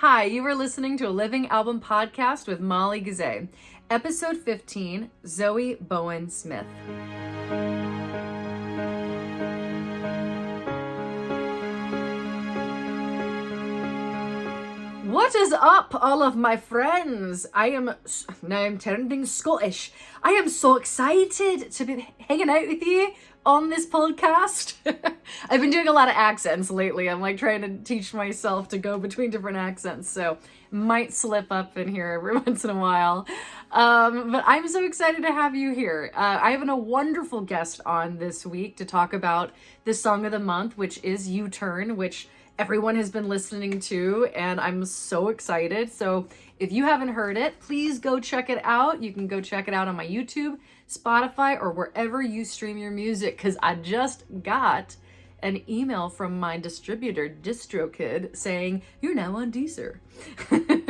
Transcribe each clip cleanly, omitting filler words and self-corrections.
Hi, you are listening to a Living Album podcast with Molly Gazay. Episode 15, Zoe Bowen Smith. What is up, all of my friends? Now I'm turning Scottish. I am so excited to be hanging out with you on this podcast. I've been doing a lot of accents lately. I'm like trying to teach myself to go between different accents, so might slip up in here every once in a while. But I'm so excited to have you here. I have a wonderful guest on this week to talk about this song of the month, which is U-Turn, which everyone has been listening to, and I'm so excited. So if you haven't heard it, please go check it out. You can go check it out on my YouTube, Spotify, or wherever you stream your music, because I just got an email from my distributor, DistroKid, saying you're now on Deezer.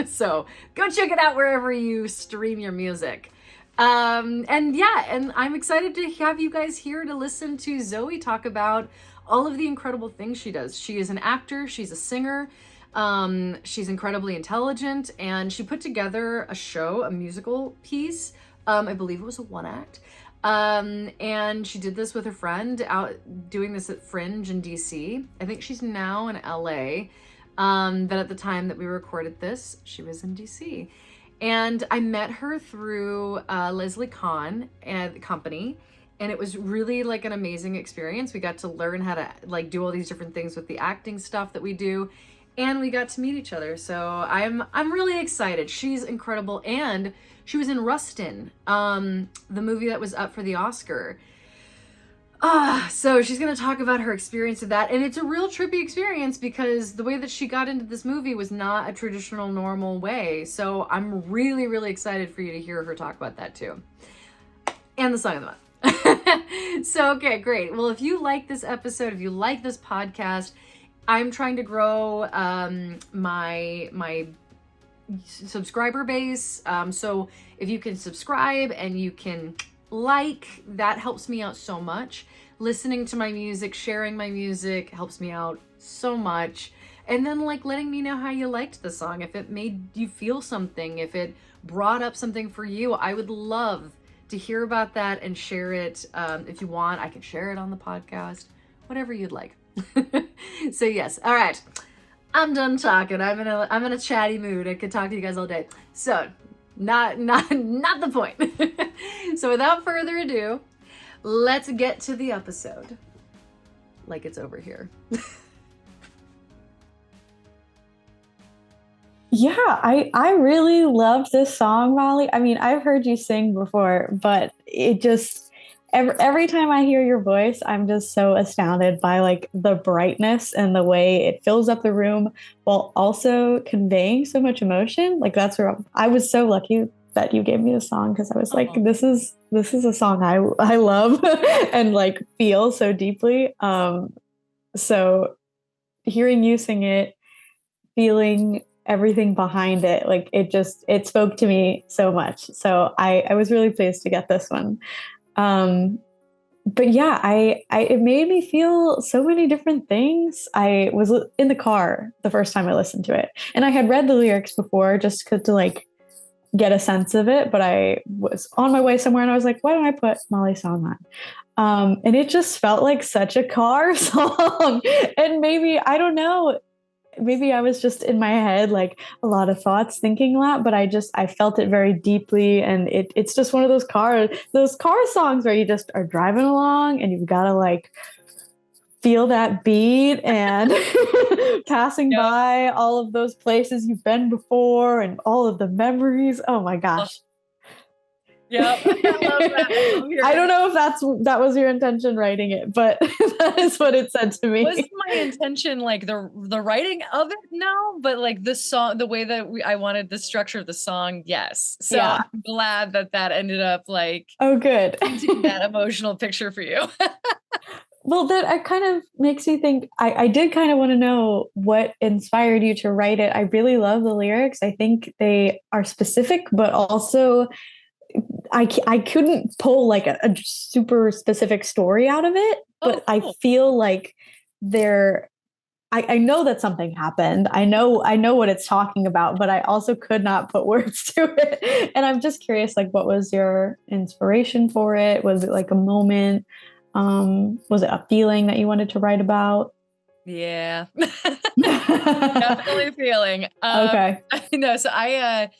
So go check it out wherever you stream your music. And I'm excited to have you guys here to listen to Zoe talk about all of the incredible things she does. She is an actor, she's a singer, she's incredibly intelligent, and she put together a show, a musical piece. I believe it was a one act. And she did this with a friend out doing this at Fringe in DC. I think she's now in LA. But at the time that we recorded this, she was in DC. And I met her through Leslie Kahn and the company. And it was really like an amazing experience. We got to learn how to like do all these different things with the acting stuff that we do. And we got to meet each other. So I'm really excited. She's incredible. And she was in Rustin, the movie that was up for the Oscar. So she's going to talk about her experience of that. And it's a real trippy experience because the way that she got into this movie was not a traditional, normal way. So I'm really, really excited for you to hear her talk about that too. And the song of the month. So, okay, great. Well, if you like this episode, if you like this podcast, I'm trying to grow my subscriber base. So if you can subscribe and you can like, that helps me out so much. Listening to my music, sharing my music helps me out so much. And then like letting me know how you liked the song, if it made you feel something, if it brought up something for you. I would love to hear about that and share it. If you want, I can share it on the podcast, whatever you'd like. So yes, all right, I'm done talking. I'm in a chatty mood. I could talk to you guys all day. So not the point. So without further ado, let's get to the episode. Like it's over here. Yeah, I really loved this song, Molly. I mean, I've heard you sing before, but it just every time I hear your voice, I'm just so astounded by like the brightness and the way it fills up the room while also conveying so much emotion. Like that's where I was so lucky that you gave me this song, because I was like, this is a song I love and like feel so deeply. So hearing you sing it, feeling everything behind it, like it spoke to me so much. So I was really pleased to get this one. But yeah, it made me feel so many different things. I was in the car the first time I listened to it, and I had read the lyrics before just to like get a sense of it, but I was on my way somewhere and I was like, why don't I put Molly's song on? And it just felt like such a car song. And maybe, I don't know, maybe I was just in my head, like a lot of thoughts thinking a lot, but I felt it very deeply. And it's just one of those car songs where you just are driving along and you've got to like feel that beat and passing by all of those places you've been before and all of the memories. Oh my gosh. Yeah, I love that. I don't know if that was your intention writing it, but that is what it said to me. Wasn't my intention like the writing of it? No, but like the song, the way that I wanted the structure of the song, yes. So yeah. I'm glad that ended up like good painting that emotional picture for you. Well, that kind of makes me think, I did kind of want to know what inspired you to write it. I really love the lyrics. I think they are specific, but also I couldn't pull like a super specific story out of it, but I feel like I know that something happened. I know what it's talking about, but I also could not put words to it. And I'm just curious, like, what was your inspiration for it? Was it like a moment? Was it a feeling that you wanted to write about? Yeah. Definitely feeling. Okay. No, so I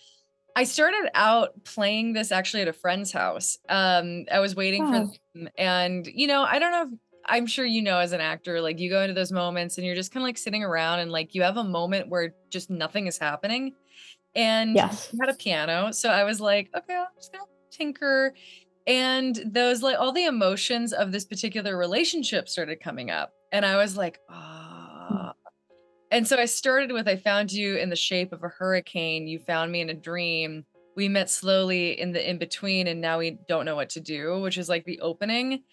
started out playing this actually at a friend's house. I was waiting for them, and I don't know if, I'm sure as an actor, like you go into those moments and you're just kind of like sitting around and like you have a moment where just nothing is happening. And Yes. I had a piano. So I was like, okay, I'm just gonna tinker. And those like all the emotions of this particular relationship started coming up. And I was like, ah. And so I started with, I found you in the shape of a hurricane. You found me in a dream. We met slowly in the in-between, and now we don't know what to do, which is like the opening.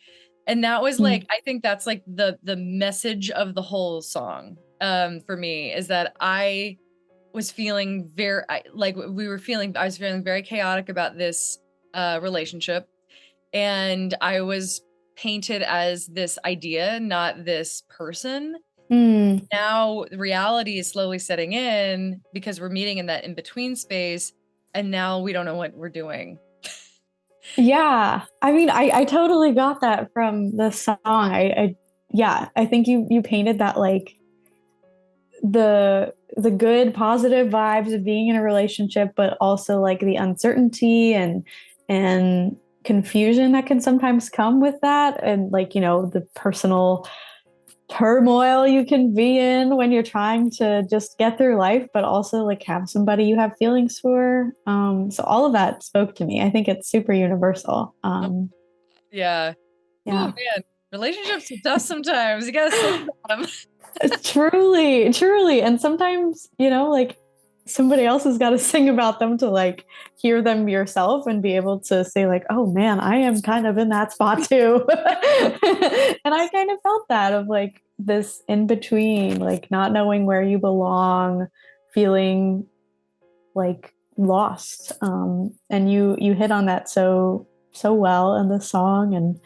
And that was like, I think that's like the message of the whole song for me, is that I was feeling I was feeling very chaotic about this relationship. And I was painted as this idea, not this person. Now reality is slowly setting in because we're meeting in that in-between space, and now we don't know what we're doing. Yeah. I mean, I totally got that from the song. I think you painted that like the good positive vibes of being in a relationship, but also like the uncertainty and confusion that can sometimes come with that, and like, the personal turmoil you can be in when you're trying to just get through life, but also like have somebody you have feelings for. So all of that spoke to me. I think it's super universal. Yeah. Oh man, relationships are tough sometimes. You gotta sing about them. Truly. And sometimes, like somebody else has got to sing about them to like hear them yourself and be able to say like, oh man, I am kind of in that spot too. And I kind of felt that of like this in between, like not knowing where you belong, feeling like lost. And you hit on that so well in the song. And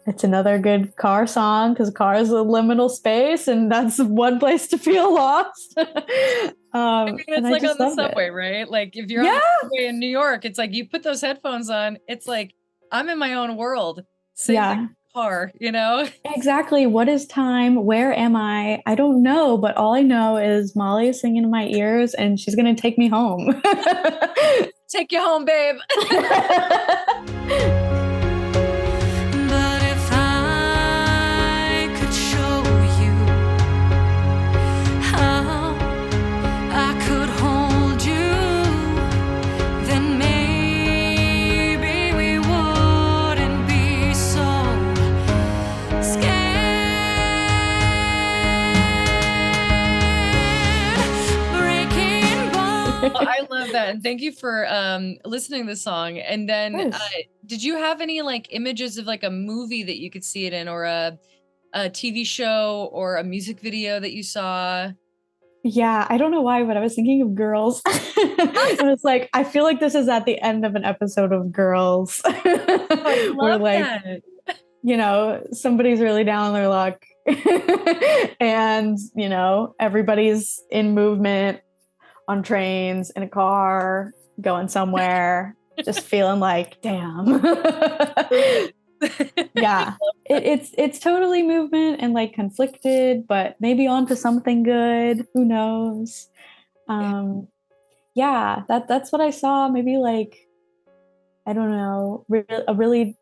it's another good car song because car is a liminal space, and that's one place to feel lost. I mean, it's like on the subway, right? Like if you're on the subway in New York, it's like you put those headphones on. It's like I'm in my own world. Same thing with the car, Exactly. What is time? Where am I? I don't know, but all I know is Molly is singing in my ears, and she's gonna take me home. Take you home, babe. I love that. And thank you for listening to the song. And then did you have any like images of like a movie that you could see it in, or a TV show or a music video that you saw? Yeah, I don't know why, but I was thinking of Girls. And it's like, I feel like this is at the end of an episode of Girls. I love like, that. Somebody's really down on their luck. And, everybody's in movement on trains, in a car, going somewhere, just feeling like, damn. Yeah, it's totally movement and like conflicted, but maybe onto something good. Who knows? That's what I saw. Maybe like, I don't know, a really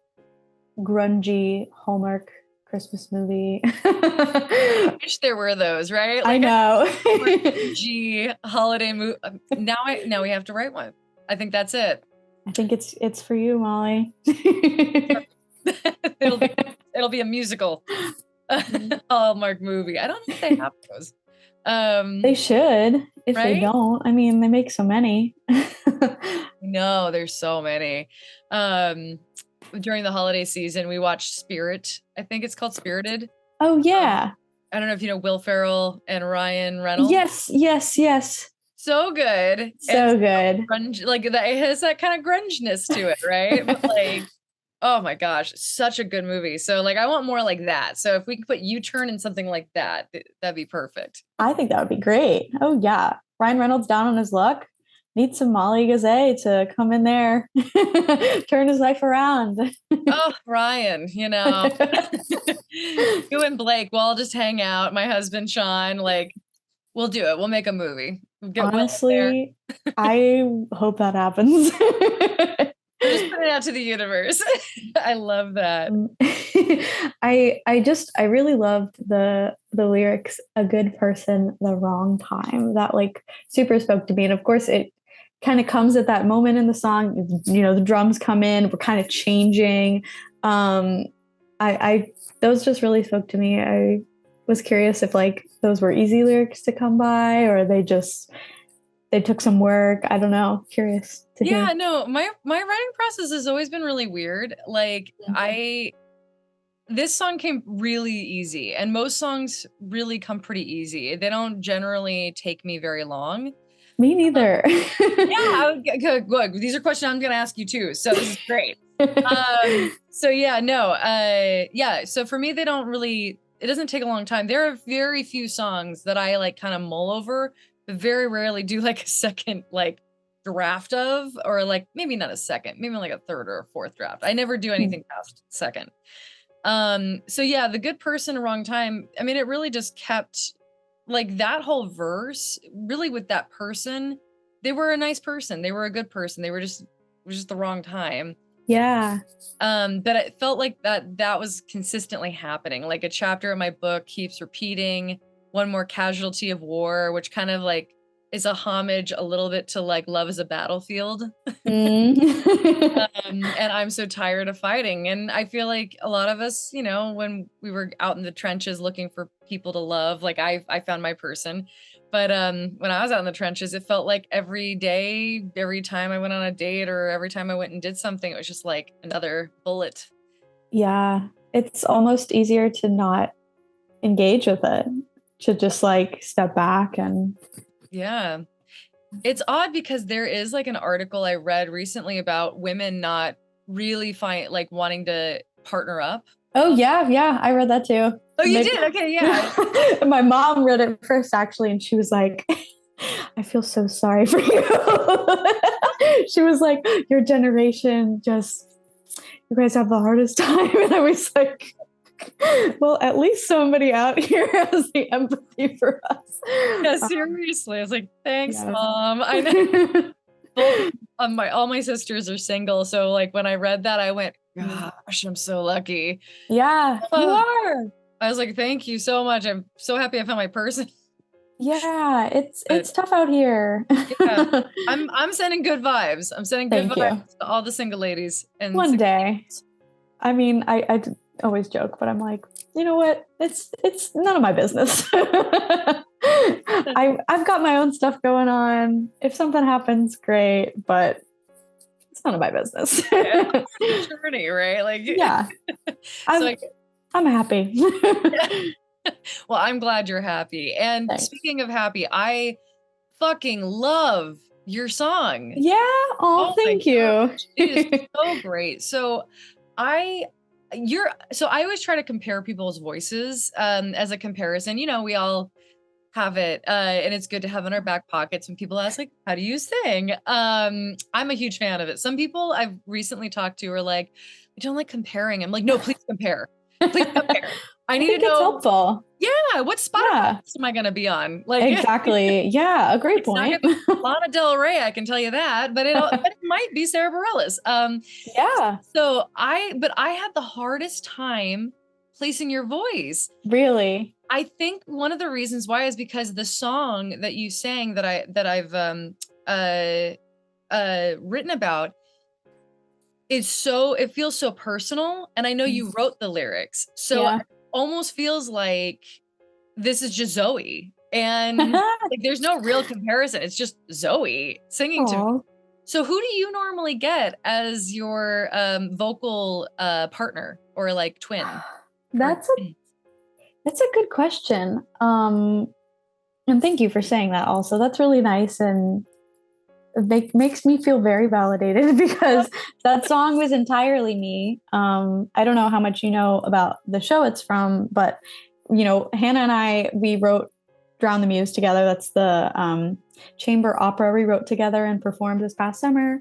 grungy Hallmark Christmas movie. I wish there were those, right? Like, I know. grungy holiday movie. Now we have to write one. I think that's it. I think it's for you, Molly. It'll be a musical Hallmark movie. I don't know if they have those. They should. If they don't, I mean, they make so many. No, there's so many. During the holiday season, we watched Spirit. I think it's called Spirited. Oh yeah. I don't know if you know Will Ferrell and Ryan Reynolds. Yes. So good. So good. Grunge, like that, it has that kind of grunginess to it, right? But like Oh my gosh, such a good movie. So like I want more like that. So if we could put U-Turn in something like that, that'd be perfect. I think that would be great. Oh yeah. Ryan Reynolds down on his luck. Need some Molly Gazay to come in there, turn his life around. Oh, Ryan, you and Blake, we'll all just hang out. My husband, Sean, like we'll do it. We'll make a movie. We'll get Will up there. Honestly, I hope that happens. We'll just put it out to the universe. I love that. I really loved the lyrics, "A good person, the wrong time." That like super spoke to me. And of course it kind of comes at that moment in the song, you know, the drums come in, we're kind of changing. I those just really spoke to me. I was curious if like those were easy lyrics to come by, or they took some work. I don't know. Curious to hear. Yeah, no, my writing process has always been really weird. Like this song came really easy, and most songs really come pretty easy. They don't generally take me very long. Me neither. Yeah, look, these are questions I'm going to ask you too. So this is great. So yeah, no, yeah. So for me, it doesn't take a long time. There are very few songs that I like kind of mull over, but very rarely do like a second like draft of, or like maybe not a second, maybe like a third or a fourth draft. I never do anything past second. So yeah, the good person, wrong time. I mean, it really just kept like that whole verse really with that person. They were a nice person. They were a good person. It was just the wrong time. Yeah. But it felt like that was consistently happening. Like a chapter in my book keeps repeating, one more casualty of war, which kind of like is a homage a little bit to like Love is a Battlefield. And I'm so tired of fighting. And I feel like a lot of us, you know, when we were out in the trenches looking for people to love, like I found my person. But when I was out in the trenches, it felt like every day, every time I went on a date or every time I went and did something, it was just like another bullet. Yeah. It's almost easier to not engage with it, to just like step back and. Yeah. It's odd because there is like an article I read recently about women not really wanting to partner up. Oh yeah, I read that too. Oh, you did? Okay, yeah. My mom read it first actually, and she was like, I feel so sorry for you. She was like, your generation you guys have the hardest time. And I was like, well, at least somebody out here has the empathy for us. Yeah, seriously. I was like, thanks, yeah. Mom. I know. All my sisters are single. So like when I read that, I went, gosh, I'm so lucky. Yeah, you are. I was like, thank you so much. I'm so happy I found my person. Yeah, it's tough out here. Yeah, I'm sending good vibes. I'm sending good vibes to all the single ladies. And one day. I mean, I always joke, but I'm like, you know what? It's none of my business. I've got my own stuff going on. If something happens, great, but it's none of my business. Yeah, it's a journey, right? Like, yeah, I'm happy. Well, I'm glad you're happy. And Thanks. Speaking of happy, I fucking love your song. Yeah. Oh, thank you. It is so great. So I always try to compare people's voices as a comparison. You know, we all have it, and it's good to have in our back pockets when people ask, like, how do you sing? I'm a huge fan of it. Some people I've recently talked to are like, I don't like comparing. I'm like, no, please compare. Please compare. I need to know. It's helpful. Yeah, what Spotify am I going to be on? Like exactly. Yeah, a great point. Lana Del Rey, I can tell you that, but it might be Sarah Bareilles. Yeah. So I had the hardest time placing your voice. Really? I think one of the reasons why is because the song that you sang that I've written about it feels so personal, and I know you wrote the lyrics, so it almost feels like this is just Zoe, and like there's no real comparison. It's just Zoe singing to me. So who do you normally get as your vocal partner or like twin? That's a good question. And thank you for saying that also. That's really nice. And makes me feel very validated because that song was entirely me. I don't know how much you know about the show it's from, but Hannah and I, we wrote Drown the Muse together. That's the chamber opera we wrote together and performed this past summer.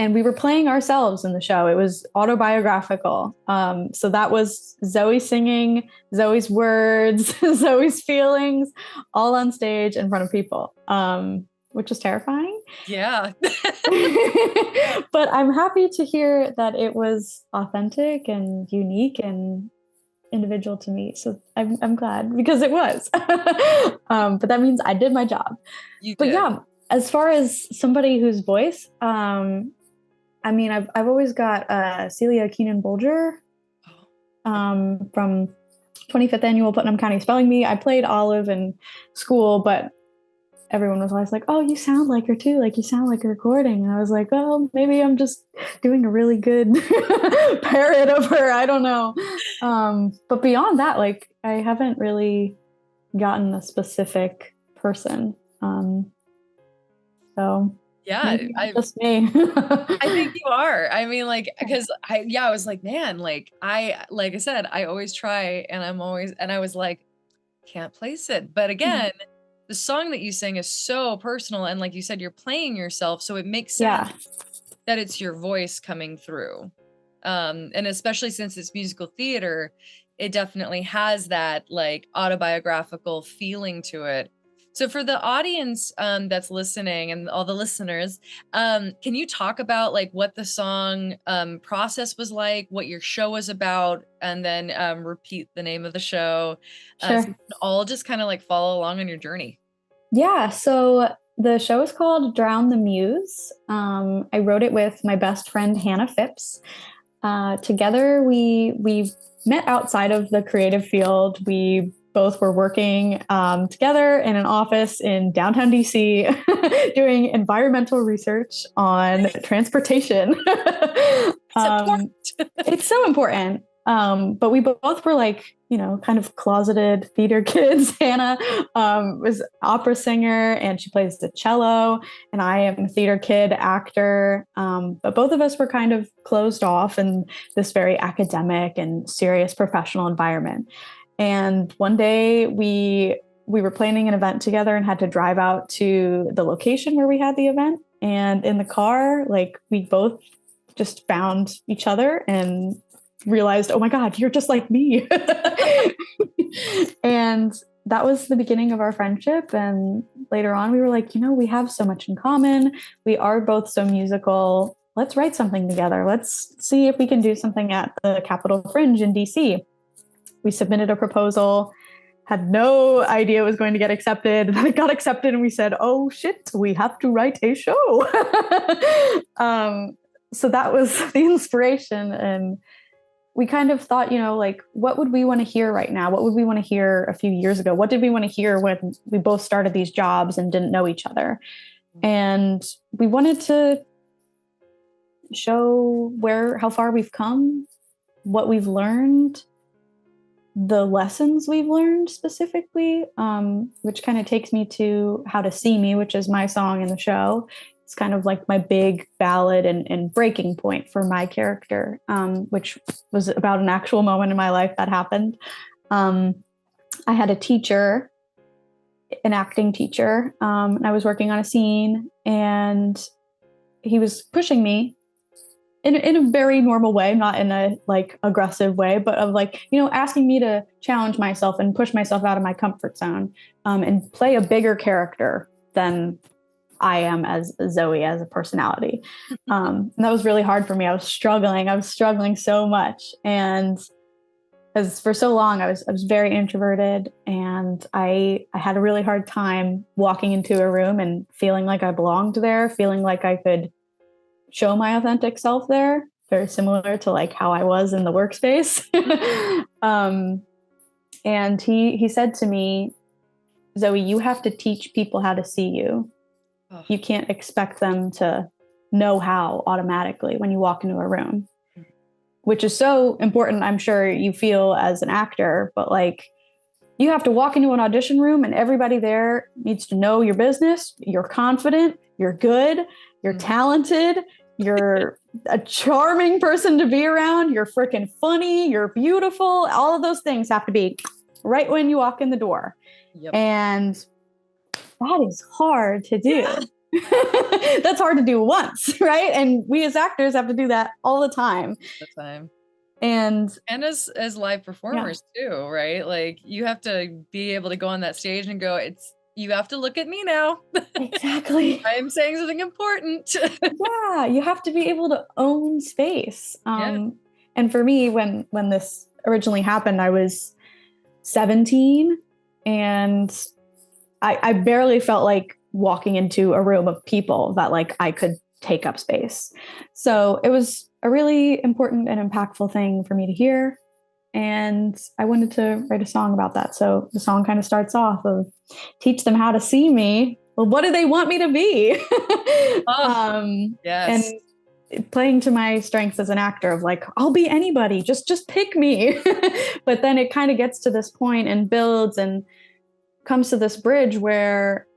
And we were playing ourselves in the show. It was autobiographical. So that was Zoe singing, Zoe's words, Zoe's feelings, all on stage in front of people, which is terrifying. Yeah. But I'm happy to hear that it was authentic and unique and individual to me. So I'm glad, because it was. But that means I did my job. But yeah, as far as somebody whose voice, I mean, I've always got Celia Keenan Bolger from 25th Annual Putnam County Spelling Bee. I played Olive in school, but everyone was always like, "Oh, you sound like her too. Like you sound like a recording." And I was like, "Oh, maybe I'm just doing a really good parrot of her. I don't know." But beyond that, like I haven't really gotten a specific person. So. Yeah, just me. I think you are. I mean, like, because I was like, man, like I said, I always try, and I was like, can't place it. But again, the song that you sing is so personal, and like you said, you're playing yourself, so it makes sense that it's your voice coming through. And especially since it's musical theater, it definitely has that like autobiographical feeling to it. So for the audience that's listening and all the listeners, can you talk about like what the song process was like, what your show was about, and then repeat the name of the show? Sure. So we can all just kind of like follow along on your journey. Yeah. So the show is called Drown the Muse. I wrote it with my best friend, Hannah Phipps. Together, we met outside of the creative field. We both were working together in an office in downtown DC doing environmental research on transportation. It's so important. But we both were like, kind of closeted theater kids. Hannah was an opera singer and she plays the cello, and I am a theater kid, actor. But both of us were kind of closed off in this very academic and serious professional environment. And one day we were planning an event together and had to drive out to the location where we had the event. And in the car, like we both just found each other and realized, oh my God, you're just like me. And that was the beginning of our friendship. And later on, we were like, we have so much in common. We are both so musical. Let's write something together. Let's see if we can do something at the Capitol Fringe in DC. We submitted a proposal, had no idea it was going to get accepted. And then it got accepted and we said, oh shit, we have to write a show. So that was the inspiration. And we kind of thought, like, what would we want to hear right now? What would we want to hear a few years ago? What did we want to hear when we both started these jobs and didn't know each other? And we wanted to show how far we've come, what we've learned, the lessons we've learned specifically, which kind of takes me to How to See Me, which is my song in the show. It's kind of like my big ballad and breaking point for my character, which was about an actual moment in my life that happened. I had a teacher, an acting teacher, and I was working on a scene, and he was pushing me in a very normal way, not in a like aggressive way, but of like, asking me to challenge myself and push myself out of my comfort zone, and play a bigger character than I am as Zoe, as a personality. And that was really hard for me. I was struggling so much. And because for so long I was very introverted, and I had a really hard time walking into a room and feeling like I belonged there, feeling like I could show my authentic self there, very similar to like how I was in the workspace. And he said to me, Zoe, you have to teach people how to see you. Oh. You can't expect them to know how automatically when you walk into a room, which is so important. I'm sure you feel as an actor, but like You have to walk into an audition room and everybody there needs to know your business. You're confident, you're good, you're talented, you're a charming person to be around, you're freaking funny, you're beautiful. All of those things have to be right when you walk in the door. Yep. And that is hard to do. Yeah. That's hard to do once, right? And we as actors have to do that all the time. And as live performers too, right? Like you have to be able to go on that stage and go, you have to look at me now. Exactly. I'm saying something important. Yeah, you have to be able to own space. And for me, when this originally happened, I was 17 and I barely felt like walking into a room of people that like I could take up space. So it was a really important and impactful thing for me to hear. And I wanted to write a song about that. So the song kind of starts off of teach them how to see me. Well, what do they want me to be? Yes. And playing to my strengths as an actor of like, I'll be anybody, just pick me. But then it kind of gets to this point and builds and comes to this bridge where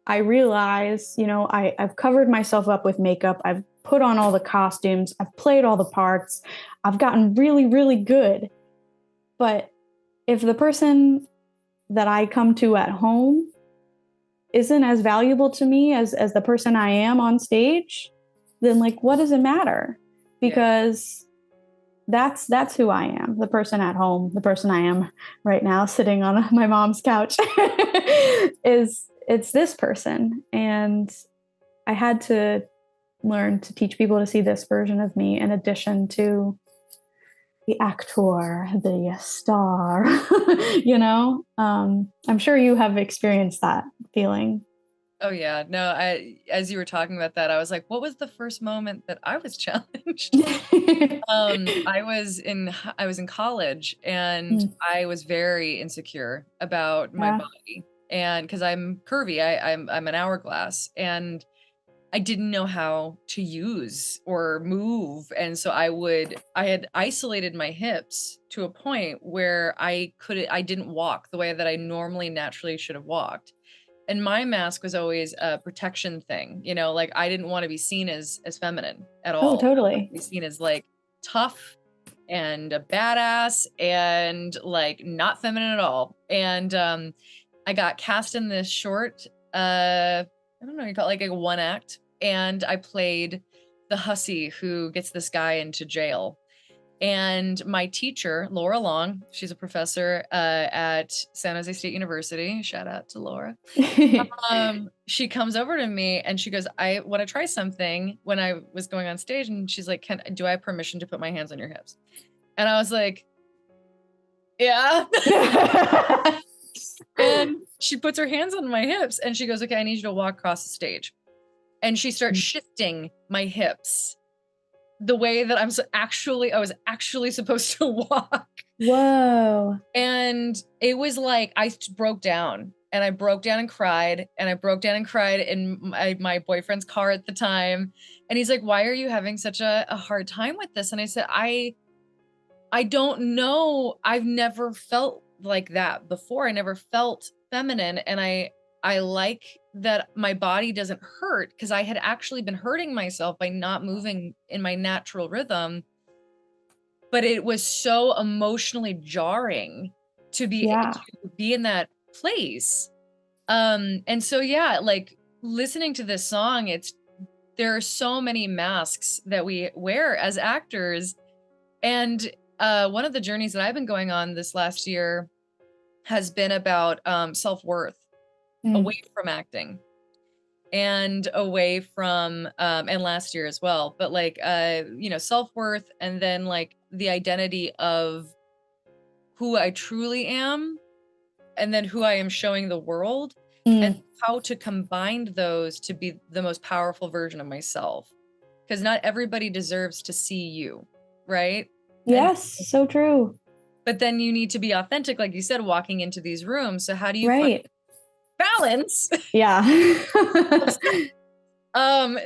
I realize, I've covered myself up with makeup. I've put on all the costumes. I've played all the parts. I've gotten really, really good. But if the person that I come to at home isn't as valuable to me as the person I am on stage, then like, what does it matter? Because that's who I am, the person at home, the person I am right now sitting on my mom's couch it's this person. And I had to learn to teach people to see this version of me in addition to the actor, the star. I'm sure you have experienced that feeling. Oh yeah. No, as you were talking about that, I was like, what was the first moment that I was challenged? I was in college and I was very insecure about my body, and because I'm curvy, I'm an hourglass, and I didn't know how to use or move. And so I had isolated my hips to a point where I didn't walk the way that I normally naturally should have walked. And my mask was always a protection thing, like I didn't want to be seen as feminine at all. Oh, totally. Be seen as like tough and a badass and like not feminine at all. And I got cast in this short, I don't know, you call it like a one act. And I played the hussy who gets this guy into jail. And my teacher, Laura Long, she's a professor at San Jose State University. Shout out to Laura. She comes over to me and she goes, I want to try something when I was going on stage. And she's like, do I have permission to put my hands on your hips? And I was like, yeah. And she puts her hands on my hips and she goes, okay, I need you to walk across the stage. And she starts shifting my hips the way that I was actually supposed to walk. Whoa. And it was like, I broke down and cried, and I broke down and cried in my boyfriend's car at the time. And he's like, why are you having such a hard time with this? And I said, I don't know. I've never felt like that before. I never felt feminine. And I like that my body doesn't hurt, because I had actually been hurting myself by not moving in my natural rhythm. But it was so emotionally jarring to be in that place. And so, like listening to this song, there are so many masks that we wear as actors. And one of the journeys that I've been going on this last year has been about self-worth. Away from acting and away from and last year as well, but like self-worth, and then like the identity of who I truly am, and then who I am showing the world, and how to combine those to be the most powerful version of myself, because not everybody deserves to see you, right? Yes, so true. But then you need to be authentic, like you said, walking into these rooms. So how do you find balance? Yeah.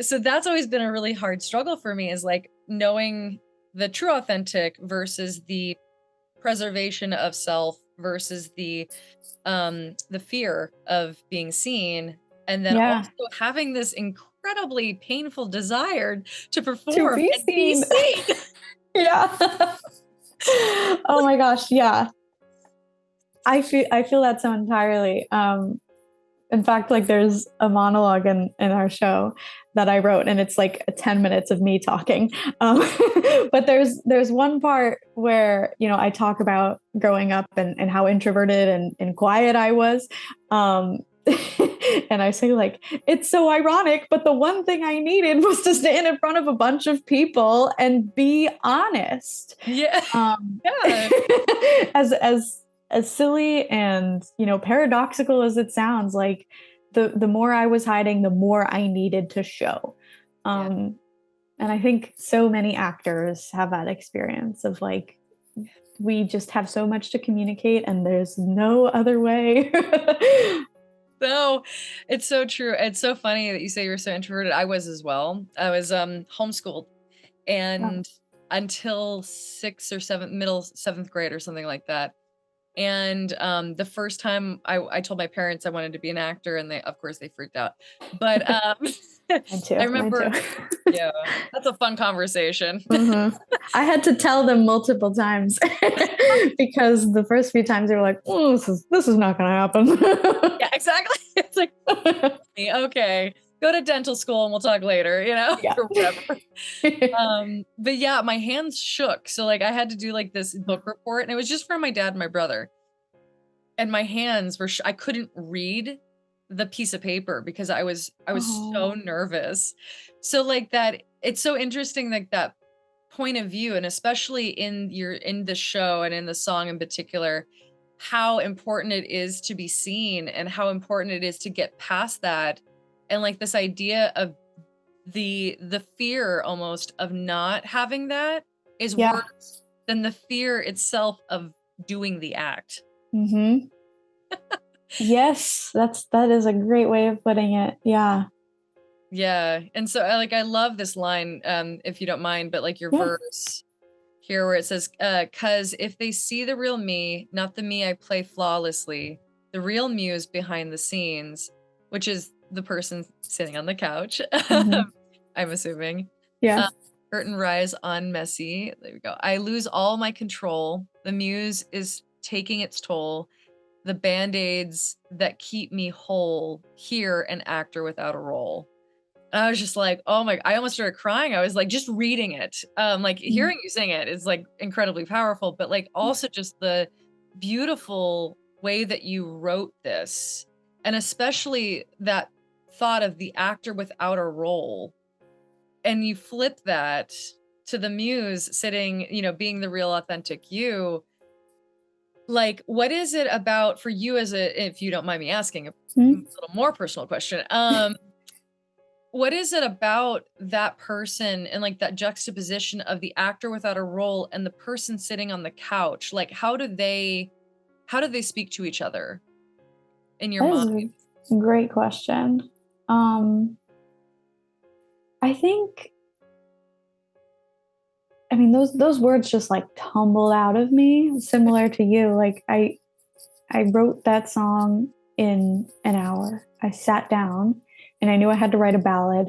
So that's always been a really hard struggle for me, is like knowing the true authentic versus the preservation of self versus the fear of being seen, and then also having this incredibly painful desire to perform be and be seen. Yeah. Oh my gosh, yeah. I feel that so entirely. In fact, like there's a monologue in our show that I wrote, and it's like 10 minutes of me talking. But there's one part where, you know, I talk about growing up and how introverted and quiet I was. And I say, like, it's so ironic, but the one thing I needed was to stand in front of a bunch of people and be honest. Yeah. Yeah. As silly and, you know, paradoxical as it sounds, like the more I was hiding, the more I needed to show. And I think so many actors have that experience of like, we just have so much to communicate and there's no other way. No, it's so true. It's so funny that you say you're so introverted. I was as well. I was homeschooled, and until middle seventh grade or something like that. And the first time I told my parents I wanted to be an actor, and of course they freaked out. But I remember, yeah, that's a fun conversation. Mm-hmm. I had to tell them multiple times because the first few times they were like, "Oh, this is not going to happen." Yeah, exactly. It's like, okay, go to dental school and we'll talk later, you know, or whatever. But yeah, my hands shook. So like I had to do like this book report, and it was just for my dad and my brother. And my hands were, I couldn't read the piece of paper because I was so nervous. So like that, it's so interesting, like that point of view, and especially in the show and in the song in particular, how important it is to be seen and how important it is to get past that. And like this idea of the fear almost of not having that is worse than the fear itself of doing the act. Mm-hmm. Yes, that is a great way of putting it. Yeah. Yeah. And so I love this line, if you don't mind, but like your verse here where it says, 'cause if they see the real me, not the me I play flawlessly, the real muse behind the scenes, which is the person sitting on the couch, I'm assuming. Yeah. Curtain rise on messy. There we go. I lose all my control. The muse is taking its toll. The band-aids that keep me whole. Here, an actor without a role. And I was just like, oh my, I almost started crying. I was like, just reading it. Like hearing you sing it is like incredibly powerful, but like also just the beautiful way that you wrote this. And especially that thought of the actor without a role. And you flip that to the muse sitting, you know, being the real authentic you. Like, what is it about for you if you don't mind me asking a little more personal question, what is it about that person and like that juxtaposition of the actor without a role and the person sitting on the couch? Like, how do they speak to each other in your mind? That's a great question. I think, I mean, those words just like tumbled out of me, similar to you. Like I wrote that song in an hour. I sat down and I knew I had to write a ballad.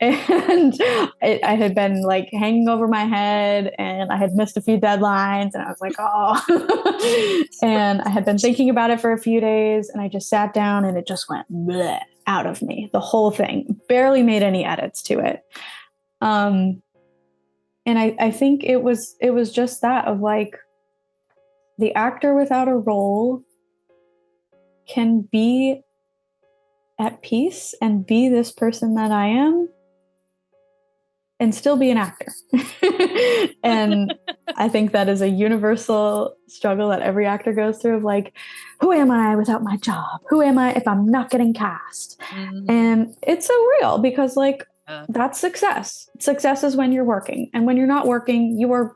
And I had been like hanging over my head and I had missed a few deadlines and I was like, oh. And I had been thinking about it for a few days and I just sat down and it just went bleh out of me. The whole thing. Barely made any edits to it. And I think it was just that of like the actor without a role can be at peace and be this person that I am and still be an actor. And I think that is a universal struggle that every actor goes through of like, who am I without my job? Who am I if I'm not getting cast? And it's so real because like, that's success. Success is when you're working. And when you're not working, you are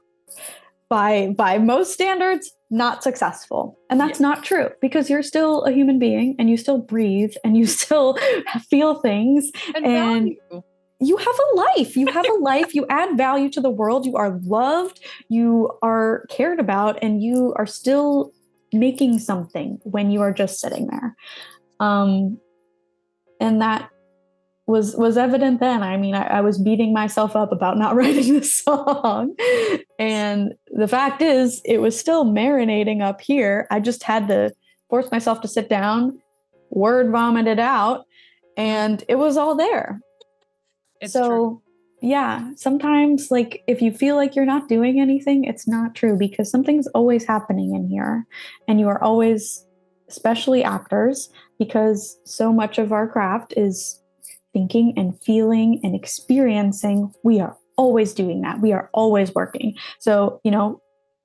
by most standards, not successful. And that's not true because you're still a human being and you still breathe and you still feel things. And you have a life. You have a life. You add value to the world. You are loved. You are cared about and you are still making something when you are just sitting there. And that was evident then. I mean, I was beating myself up about not writing this song. And the fact is, it was still marinating up here. I just had to force myself to sit down, word vomit it out, and it was all there. It's true. Yeah, sometimes like if you feel like you're not doing anything, it's not true, because something's always happening in here. And you are always, especially actors, because so much of our craft is thinking and feeling and experiencing. We are always doing that. We are always working. So,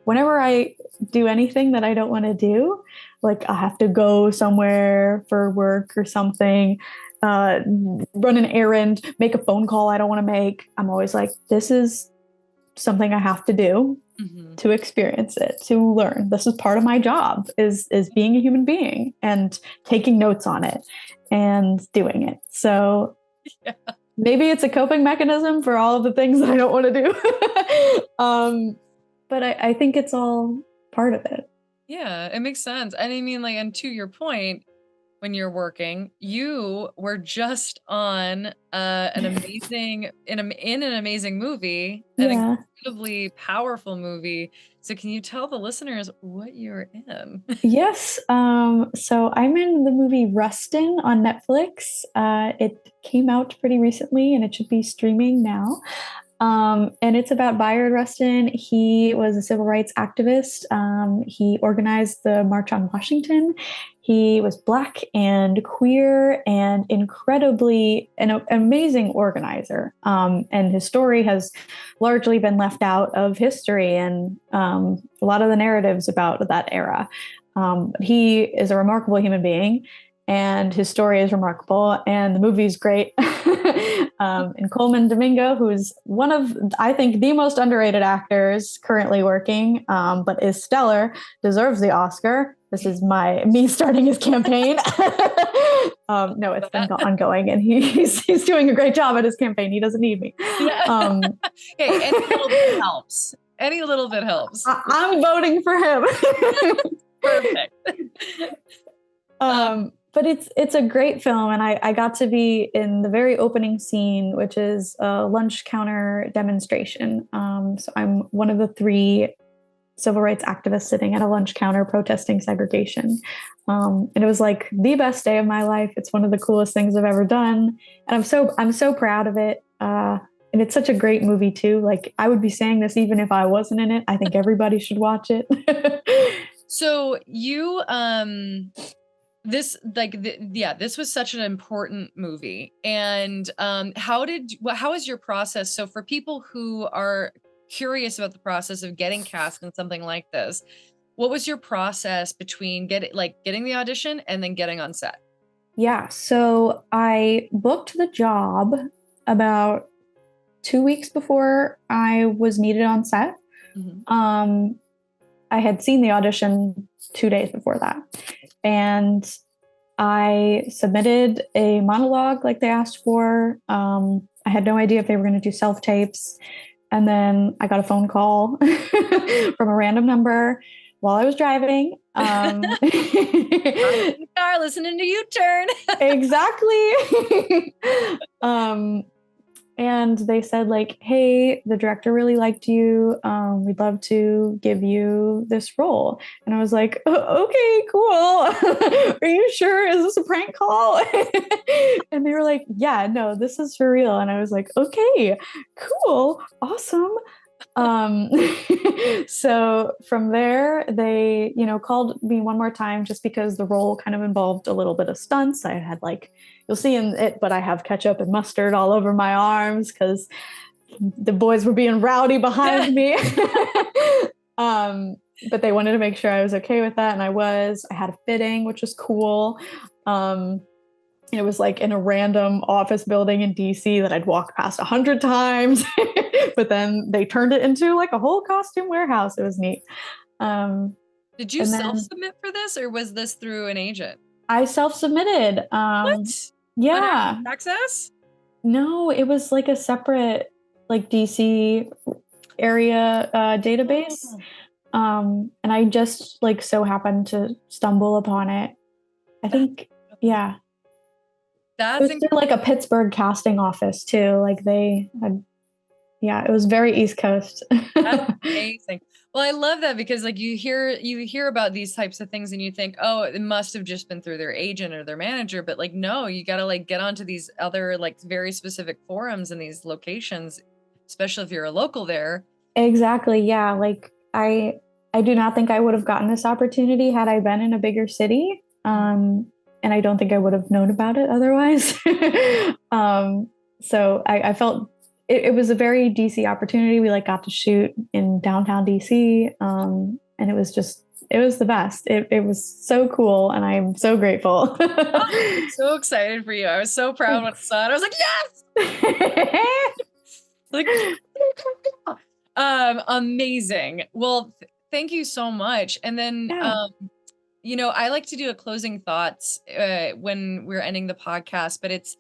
whenever I do anything that I don't want to do, like I have to go somewhere for work or something, run an errand, make a phone call I don't want to make, I'm always like, this is something I have to do to experience it, to learn. This is part of my job, is being a human being and taking notes on it and doing it. So maybe it's a coping mechanism for all of the things that I don't want to do. But I think it's all part of it. Yeah, it makes sense. And I mean, like, and to your point, when you're working, you were just on an amazing in an amazing movie, an incredibly powerful movie. So can you tell the listeners what you're in? Yes. So I'm in the movie Rustin on Netflix. It came out pretty recently and it should be streaming now. And it's about Bayard Rustin. He was a civil rights activist. He organized the March on Washington. He was Black and queer and incredibly an amazing organizer. And his story has largely been left out of history and a lot of the narratives about that era. He is a remarkable human being, and his story is remarkable, and the movie is great. And Coleman Domingo, who's one of, I think, the most underrated actors currently working, but is stellar, deserves the Oscar. This is me starting his campaign. No, it's been ongoing, and he's doing a great job at his campaign. He doesn't need me. Okay, any little bit helps. Any little bit helps. I'm voting for him. Perfect. But it's a great film, and I got to be in the very opening scene, which is a lunch counter demonstration. So I'm one of the 3 civil rights activists sitting at a lunch counter protesting segregation. And it was like the best day of my life. It's one of the coolest things I've ever done, and I'm so proud of it. And it's such a great movie too. Like, I would be saying this even if I wasn't in it. I think everybody should watch it. So you this was such an important movie. And how is your process? So for people who are curious about the process of getting cast in something like this, what was your process between getting the audition and then getting on set? Yeah, so I booked the job about 2 weeks before I was needed on set. I had seen the audition 2 days before that. And I submitted a monologue like they asked for. I had no idea if they were going to do self-tapes. And then I got a phone call from a random number while I was driving. Car listening to U-Turn. Exactly. And they said, like, hey, the director really liked you. We'd love to give you this role. And I was like, okay, cool. Are you sure? Is this a prank call? And they were like, yeah, no, this is for real. And I was like, okay, cool, awesome. So from there, they, called me one more time just because the role kind of involved a little bit of stunts. I had you'll see in it, but I have ketchup and mustard all over my arms because the boys were being rowdy behind me. But they wanted to make sure I was okay with that. And I was. I had a fitting, which was cool. It was in a random office building in DC that I'd walked past 100 times. But then they turned it into a whole costume warehouse. It was neat. Did you self-submit for this, or was this through an agent? I self-submitted. What? Yeah. Access? No, it was a separate DC area database. And I just like so happened to stumble upon it. I think, yeah. That's it was through like a Pittsburgh casting office too. Like they had, yeah, it was very East Coast. That's amazing. Well, I love that because like you hear about these types of things and you think, oh, it must have just been through their agent or their manager, but like no, you got to like get onto these other like very specific forums and these locations, especially if you're a local there. Exactly. Yeah. Like I do not think I would have gotten this opportunity had I been in a bigger city. And I don't think I would have known about it otherwise. So I felt it was a very DC opportunity. We like got to shoot in downtown DC. And it was the best. It was so cool. And I'm so grateful. I'm so excited for you. I was so proud when I saw it. I was like, yes! Like, amazing. Well, thank you so much. And then, Yeah. you know, I like to do a closing thoughts when we're ending the podcast, but it's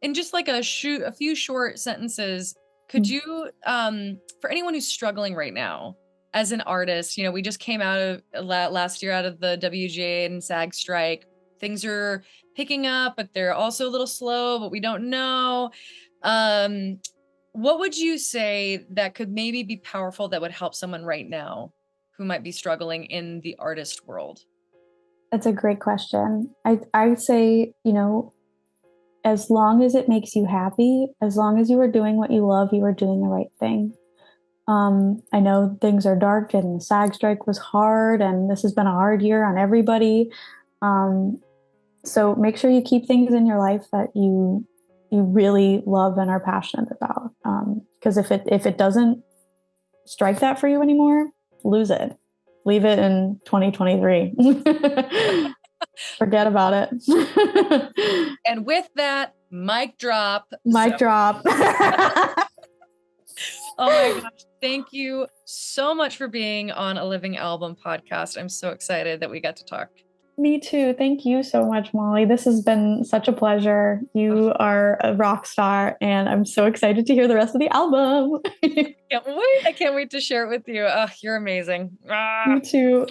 in just like a few short sentences. Could you, for anyone who's struggling right now as an artist, you know, we just came out of last year out of the WGA and SAG strike. Things are picking up, but they're also a little slow, but we don't know. What would you say that could maybe be powerful that would help someone right now who might be struggling in the artist world? That's a great question. I say, you know, as long as it makes you happy, as long as you are doing what you love, you are doing the right thing. I know things are dark and the SAG strike was hard and this has been a hard year on everybody. So make sure you keep things in your life that you really love and are passionate about. Because if it doesn't strike that for you anymore, lose it. Leave it in 2023. Forget about it. And with that, mic drop. Mic drop. Oh my gosh. Thank you so much for being on A Living Album podcast. I'm so excited that we got to talk. Me too. Thank you so much, Molly. This has been such a pleasure. You are a rock star, and I'm so excited to hear the rest of the album. I can't wait to share it with you. Oh, you're amazing. You too.